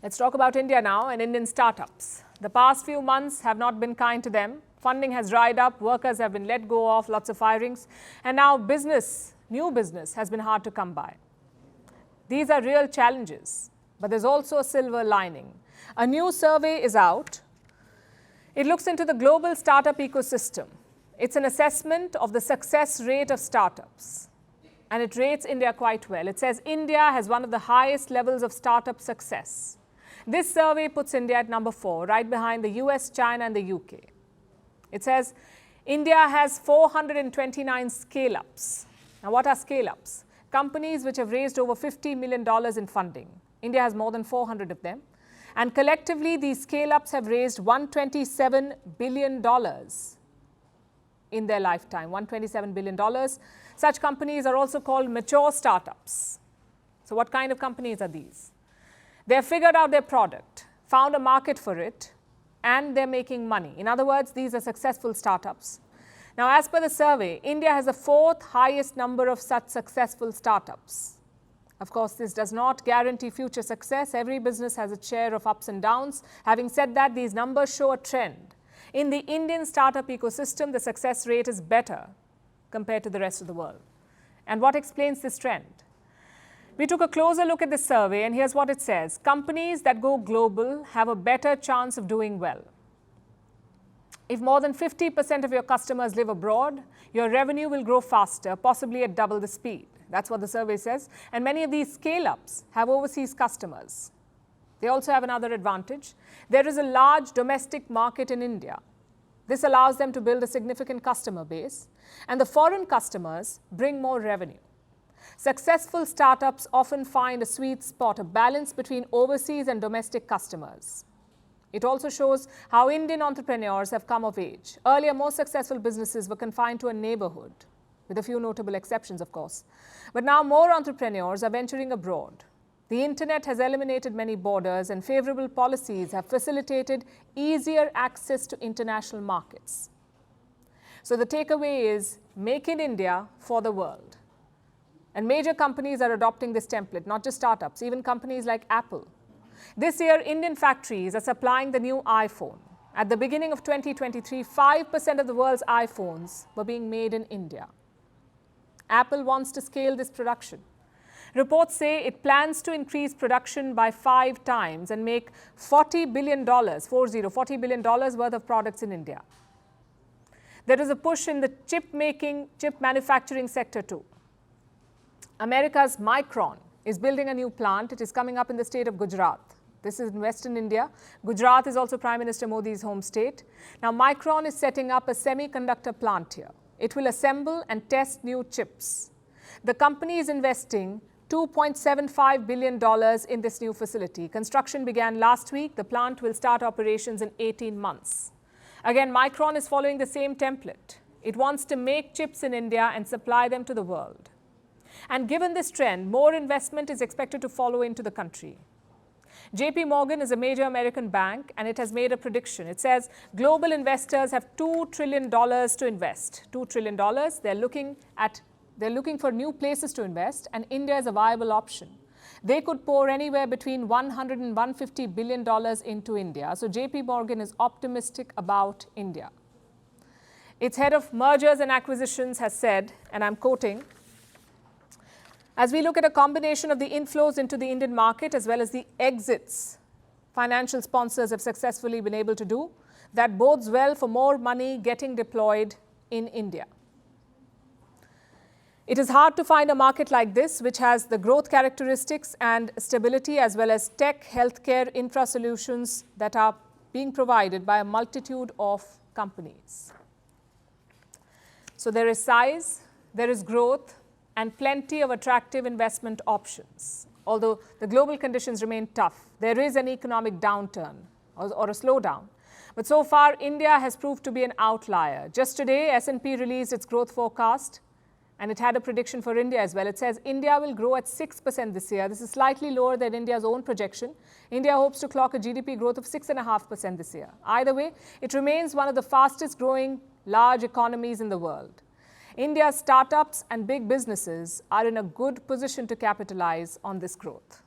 Let's talk about India now and Indian startups. The past few months have not been kind to them. Funding has dried up, workers have been let go of, lots of firings, and now new business has been hard to come by. These are real challenges, but there's also a silver lining. A new survey is out. It looks into the global startup ecosystem. It's an assessment of the success rate of startups, and it rates India quite well. It says India has one of the highest levels of startup success. This survey puts India at number 4, right behind the US, China, and the UK. It says India has 429 scale-ups. Now, what are scale-ups? Companies which have raised over $50 million in funding. India has more than 400 of them. And collectively, these scale-ups have raised $127 billion in their lifetime, $127 billion. Such companies are also called mature startups. So what kind of companies are these? They have figured out their product, found a market for it, and they're making money. In other words, these are successful startups. Now, as per the survey, India has the 4th highest number of such successful startups. Of course, this does not guarantee future success. Every business has a share of ups and downs. Having said that, these numbers show a trend. In the Indian startup ecosystem, the success rate is better compared to the rest of the world. And what explains this trend? We took a closer look at the survey, and here's what it says. Companies that go global have a better chance of doing well. If more than 50% of your customers live abroad, your revenue will grow faster, possibly at double the speed. That's what the survey says. And many of these scale-ups have overseas customers. They also have another advantage. There is a large domestic market in India. This allows them to build a significant customer base, and the foreign customers bring more revenue. Successful startups often find a sweet spot, a balance between overseas and domestic customers. It also shows how Indian entrepreneurs have come of age. Earlier, most successful businesses were confined to a neighborhood, with a few notable exceptions, of course. But now more entrepreneurs are venturing abroad. The internet has eliminated many borders, and favorable policies have facilitated easier access to international markets. So the takeaway is, make in India for the world. And major companies are adopting this template, not just startups, even companies like Apple. This year, Indian factories are supplying the new iPhone. At the beginning of 2023, 5% of the world's iPhones were being made in India. Apple wants to scale this production. Reports say it plans to increase production by 5 times and make $40 billion worth of products in India. There is a push in the chip manufacturing sector too. America's Micron is building a new plant. It is coming up in the state of Gujarat. This is in Western India. Gujarat is also Prime Minister Modi's home state. Now, Micron is setting up a semiconductor plant here. It will assemble and test new chips. The company is investing $2.75 billion in this new facility. Construction began last week. The plant will start operations in 18 months. Again, Micron is following the same template. It wants to make chips in India and supply them to the world. And given this trend, more investment is expected to follow into the country. JP Morgan is a major American bank, and it has made a prediction. It says global investors have $2 trillion to invest. $2 trillion. They're looking for new places to invest, and India is a viable option. They could pour anywhere between $100 and $150 billion into India. So JP Morgan is optimistic about India. Its head of mergers and acquisitions has said, and I'm quoting, as we look at a combination of the inflows into the Indian market as well as the exits financial sponsors have successfully been able to do, that bodes well for more money getting deployed in India. It is hard to find a market like this which has the growth characteristics and stability as well as tech, healthcare, infra solutions that are being provided by a multitude of companies. So there is size, there is growth, and plenty of attractive investment options. Although the global conditions remain tough, there is an economic downturn or a slowdown. But so far, India has proved to be an outlier. Just today, S&P released its growth forecast, and it had a prediction for India as well. It says India will grow at 6% this year. This is slightly lower than India's own projection. India hopes to clock a GDP growth of 6.5% this year. Either way, it remains one of the fastest growing large economies in the world. India's startups and big businesses are in a good position to capitalize on this growth.